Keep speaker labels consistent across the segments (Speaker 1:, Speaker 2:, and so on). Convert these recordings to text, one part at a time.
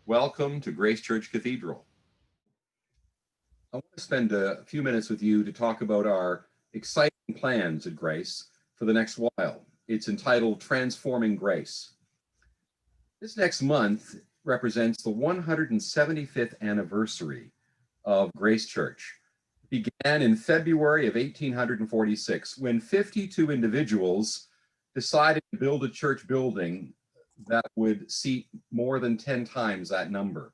Speaker 1: Welcome to Grace Church Cathedral. I want to spend a few minutes with you to talk about our exciting plans at Grace for the next while. It's entitled Transforming Grace. This next month represents the 175th anniversary of Grace Church. It began in February of 1846 when 52 individuals decided to build a church building that would seat more than 10 times that number.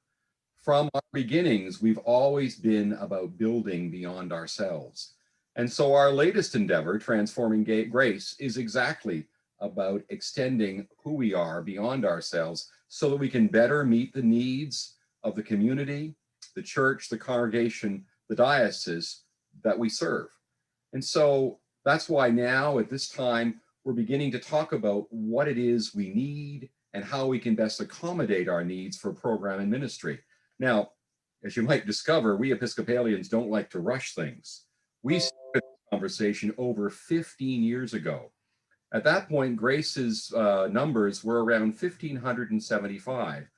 Speaker 1: From our beginnings, we've always been about building beyond ourselves. And so our latest endeavor, Transforming Grace, is exactly about extending who we are beyond ourselves so that we can better meet the needs of the community, the church, the congregation, the diocese that we serve. And so that's why now at this time, we're beginning to talk about what it is we need and how we can best accommodate our needs for program and ministry. Now, as you might discover, we Episcopalians don't like to rush things. We started this conversation over 15 years ago. At that point, Grace's numbers were around 1,575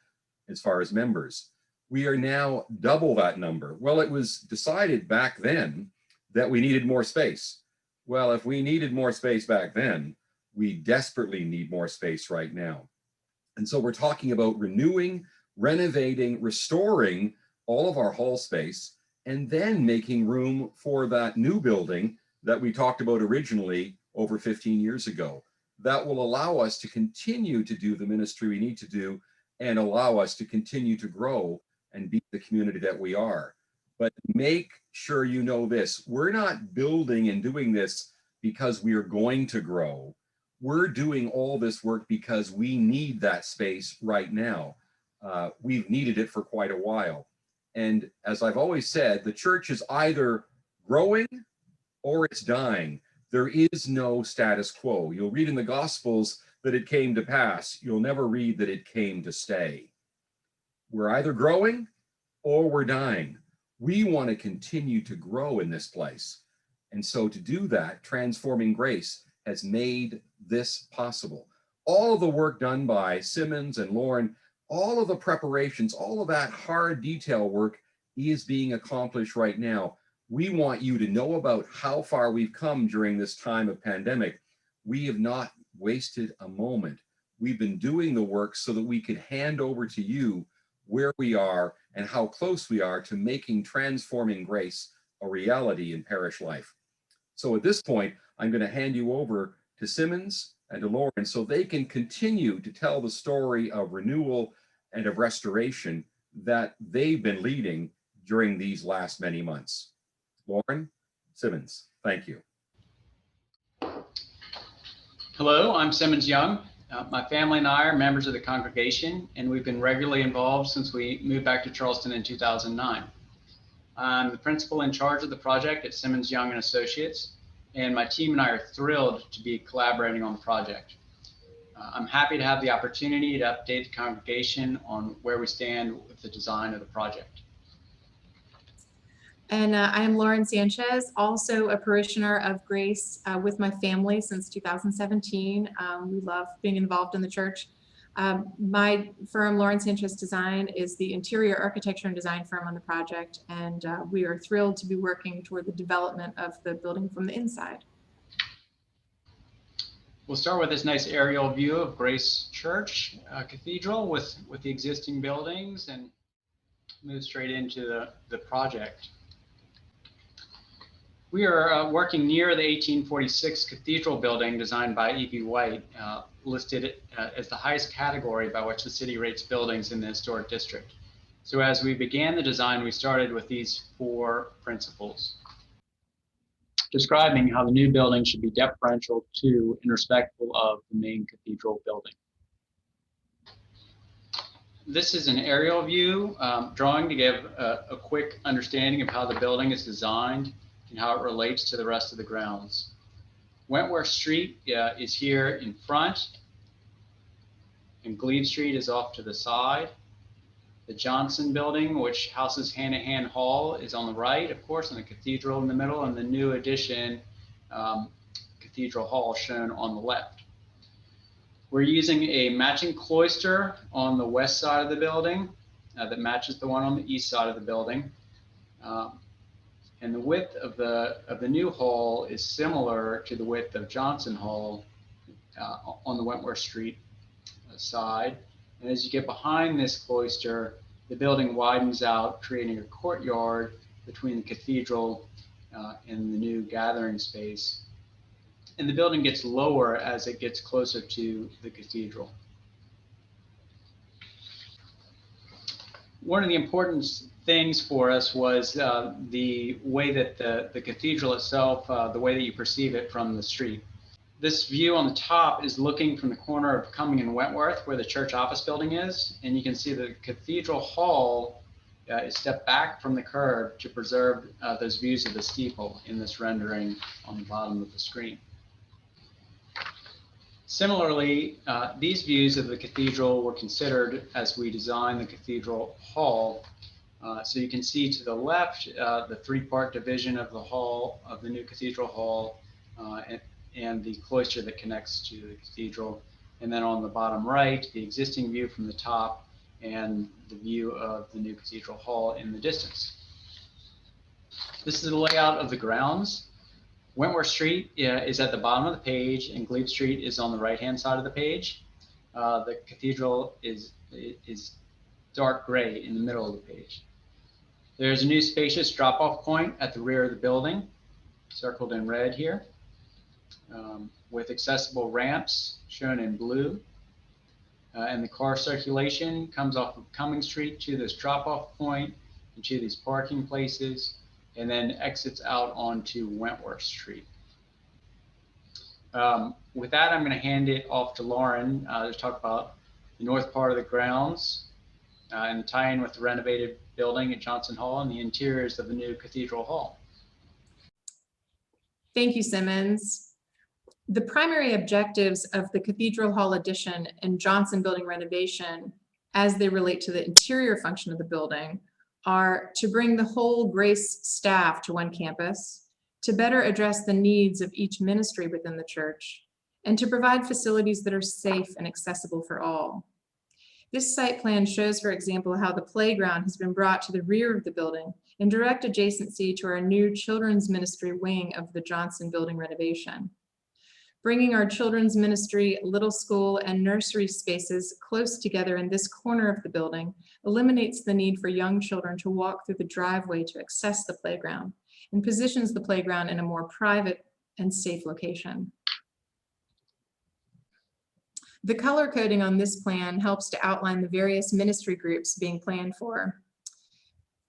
Speaker 1: as far as members. We are now double that number. Well, it was decided back then that we needed more space. Well, if we needed more space back then, we desperately need more space right now. And so we're talking about renewing, renovating, restoring all of our hall space, and then making room for that new building that we talked about originally over 15 years ago. That will allow us to continue to do the ministry we need to do and allow us to continue to grow and be the community that we are. But make sure you know this, we're not building and doing this because we are going to grow. We're doing all this work because we need that space right now. We've needed it for quite a while. And as I've always said, the church is either growing or it's dying. There is no status quo. You'll read in the Gospels that it came to pass. You'll never read that it came to stay. We're either growing or we're dying. We want to continue to grow in this place. And so to do that, Transforming Grace has made this possible. All of the work done by Simmons and Lauren, all of the preparations, all of that hard detail work is being accomplished right now. We want you to know about how far we've come during this time of pandemic. We have not wasted a moment. We've been doing the work so that we could hand over to you where we are and how close we are to making Transforming Grace a reality in parish life. So at this point, I'm going to hand you over to Simmons and to Lauren so they can continue to tell the story of renewal and of restoration that they've been leading during these last many months. Lauren, Simmons, thank you.
Speaker 2: Hello, I'm Simmons Young. My family and I are members of the congregation, and we've been regularly involved since we moved back to Charleston in 2009. I'm the principal in charge of the project at Simmons Young and Associates, and my team and I are thrilled to be collaborating on the project. I'm happy to have the opportunity to update the congregation on where we stand with the design of the project.
Speaker 3: And I am Lauren Sanchez, also a parishioner of Grace with my family since 2017. We love being involved in the church. My firm, Lauren Sanchez Design, is the interior architecture and design firm on the project, and we are thrilled to be working toward the development of the building from the inside.
Speaker 2: We'll start with this nice aerial view of Grace Church Cathedral with the existing buildings and move straight into the project. We are working near the 1846 cathedral building designed by E.B. Wright, listed as the highest category by which the city rates buildings in the historic district. So as we began the design, we started with these 4 principles, describing how the new building should be deferential to and respectful of the main cathedral building. This is an aerial view drawing to give a quick understanding of how the building is designed and how it relates to the rest of the grounds. Wentworth Street is here in front, and Glebe Street is off to the side. The Johnson Building, which houses Hanahan Hall, is on the right, of course, and the cathedral in the middle, and the new addition, Cathedral Hall, shown on the left. We're using a matching cloister on the west side of the building that matches the one on the east side of the building. And the width of the new hall is similar to the width of Johnson Hall on the Wentworth Street side. And as you get behind this cloister, the building widens out, creating a courtyard between the cathedral and the new gathering space. And the building gets lower as it gets closer to the cathedral. One of the important things for us was the way that the cathedral itself, the way that you perceive it from the street. This view on the top is looking from the corner of Cumming and Wentworth, where the church office building is, and you can see the cathedral hall is stepped back from the curb to preserve those views of the steeple in this rendering on the bottom of the screen. Similarly, these views of the cathedral were considered as we designed the cathedral hall. So you can see to the left the three-part division of the hall, of the new cathedral hall, and the cloister that connects to the cathedral. And then on the bottom right, the existing view from the top and the view of the new cathedral hall in the distance. This is the layout of the grounds. Wentworth Street is at the bottom of the page, and Glebe Street is on the right-hand side of the page. The cathedral is dark gray in the middle of the page. There's a new spacious drop-off point at the rear of the building, circled in red here, with accessible ramps shown in blue. And the car circulation comes off of Cumming Street to this drop-off point and to these parking places, and then exits out onto Wentworth Street. With that, I'm going to hand it off to Lauren to talk about the north part of the grounds and the tie-in with the renovated building at Johnson Hall and the interiors of the new Cathedral Hall.
Speaker 3: Thank you, Simmons. The primary objectives of the Cathedral Hall addition and Johnson building renovation, as they relate to the interior function of the building, are to bring the whole Grace staff to one campus, to better address the needs of each ministry within the church, and to provide facilities that are safe and accessible for all. This site plan shows, for example, how the playground has been brought to the rear of the building in direct adjacency to our new children's ministry wing of the Johnson building renovation. Bringing our children's ministry, little school, and nursery spaces close together in this corner of the building eliminates the need for young children to walk through the driveway to access the playground and positions the playground in a more private and safe location. The color coding on this plan helps to outline the various ministry groups being planned for.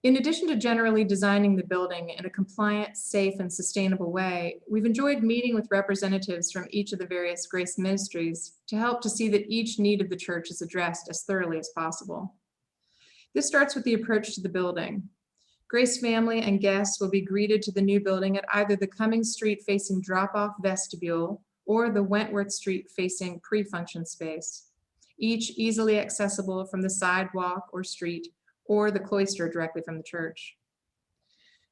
Speaker 3: In addition to generally designing the building in a compliant, safe, and sustainable way, we've enjoyed meeting with representatives from each of the various Grace ministries to help to see that each need of the church is addressed as thoroughly as possible. This starts with the approach to the building. Grace family and guests will be greeted to the new building at either the Cumming Street facing drop-off vestibule or the Wentworth Street facing pre-function space, each easily accessible from the sidewalk or street or the cloister directly from the church.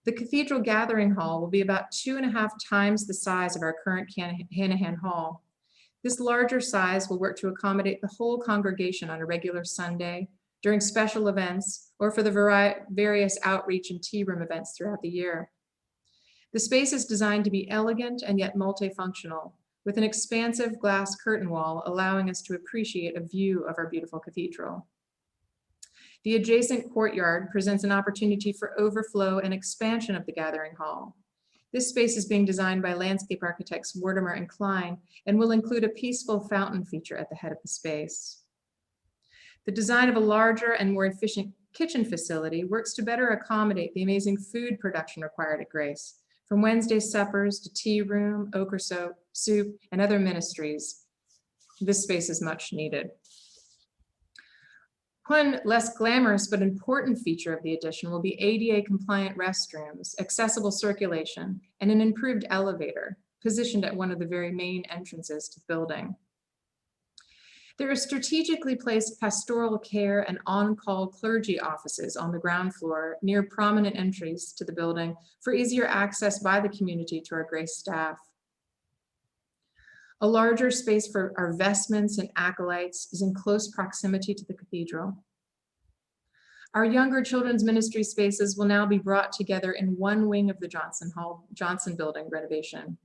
Speaker 3: The Cathedral Gathering Hall will be about 2.5 times the size of our current Hanahan Hall. This larger size will work to accommodate the whole congregation on a regular Sunday, during special events, or for the various outreach and tea room events throughout the year. The space is designed to be elegant and yet multifunctional, with an expansive glass curtain wall allowing us to appreciate a view of our beautiful cathedral. The adjacent courtyard presents an opportunity for overflow and expansion of the gathering hall. This space is being designed by landscape architects Mortimer and Klein and will include a peaceful fountain feature at the head of the space. The design of a larger and more efficient kitchen facility works to better accommodate the amazing food production required at Grace, from Wednesday suppers to tea room, okra soup, and other ministries. This space is much needed. One less glamorous but important feature of the addition will be ADA compliant restrooms, accessible circulation, and an improved elevator positioned at one of the very main entrances to the building. There are strategically placed pastoral care and on-call clergy offices on the ground floor near prominent entries to the building for easier access by the community to our Grace staff. A larger space for our vestments and acolytes is in close proximity to the cathedral. Our younger children's ministry spaces will now be brought together in one wing of the Johnson building renovation,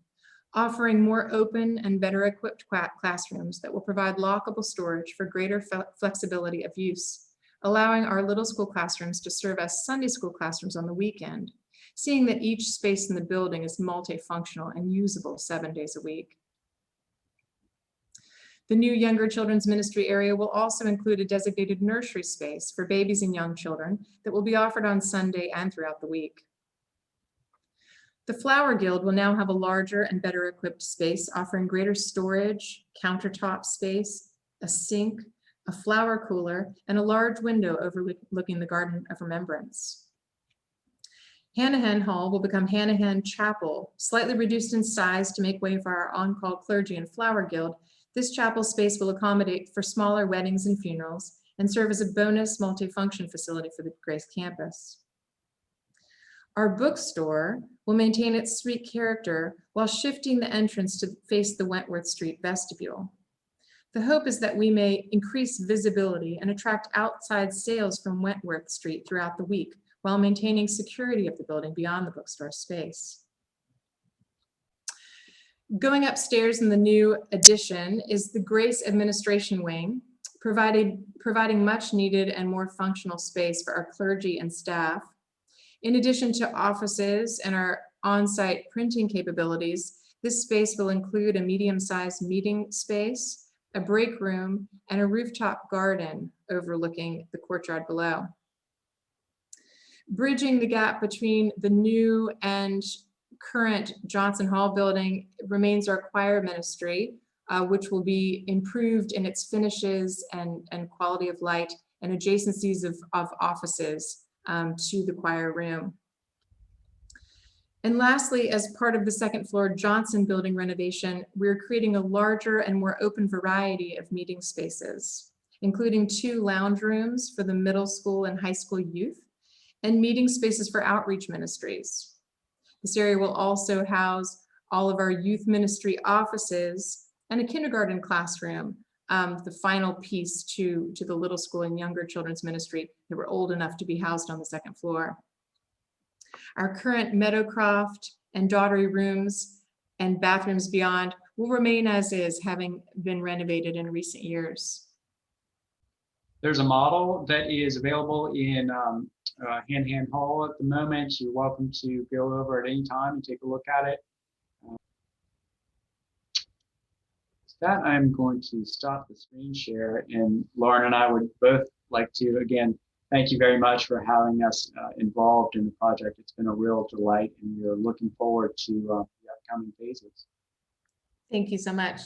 Speaker 3: offering more open and better equipped classrooms that will provide lockable storage for greater flexibility of use, allowing our little school classrooms to serve as Sunday school classrooms on the weekend, seeing that each space in the building is multifunctional and usable 7 days a week. The new younger children's ministry area will also include a designated nursery space for babies and young children that will be offered on Sunday and throughout the week. The Flower Guild will now have a larger and better equipped space, offering greater storage, countertop space, a sink, a flower cooler, and a large window overlooking the Garden of Remembrance. Hanahan Hall will become Hanahan Chapel, slightly reduced in size to make way for our on-call clergy and Flower Guild. This chapel space will accommodate for smaller weddings and funerals and serve as a bonus multifunction facility for the Grace campus. Our bookstore will maintain its street character while shifting the entrance to face the Wentworth Street vestibule. The hope is that we may increase visibility and attract outside sales from Wentworth Street throughout the week while maintaining security of the building beyond the bookstore space. Going upstairs in the new addition is the Grace Administration Wing, providing much needed and more functional space for our clergy and staff. In addition to offices and our on-site printing capabilities, this space will include a medium-sized meeting space, a break room, and a rooftop garden overlooking the courtyard below. Bridging the gap between the new and current Johnson Hall building remains our choir ministry, which will be improved in its finishes and quality of light and adjacencies of offices to the choir room. And lastly, as part of the second floor Johnson building renovation, we're creating a larger and more open variety of meeting spaces, including 2 lounge rooms for the middle school and high school youth and meeting spaces for outreach ministries. This area will also house all of our youth ministry offices and a kindergarten classroom, the final piece to the little school and younger children's ministry that were old enough to be housed on the second floor. Our current Meadowcroft and Daughtery rooms and bathrooms beyond will remain as is, having been renovated in recent years.
Speaker 2: There's a model that is available in Hanahan Hall at the moment. You're welcome to go over at any time and take a look at it. With that, I'm going to stop the screen share, and Lauren and I would both like to, again, thank you very much for having us involved in the project. It's been a real delight, and we're looking forward to the upcoming phases.
Speaker 3: Thank you so much.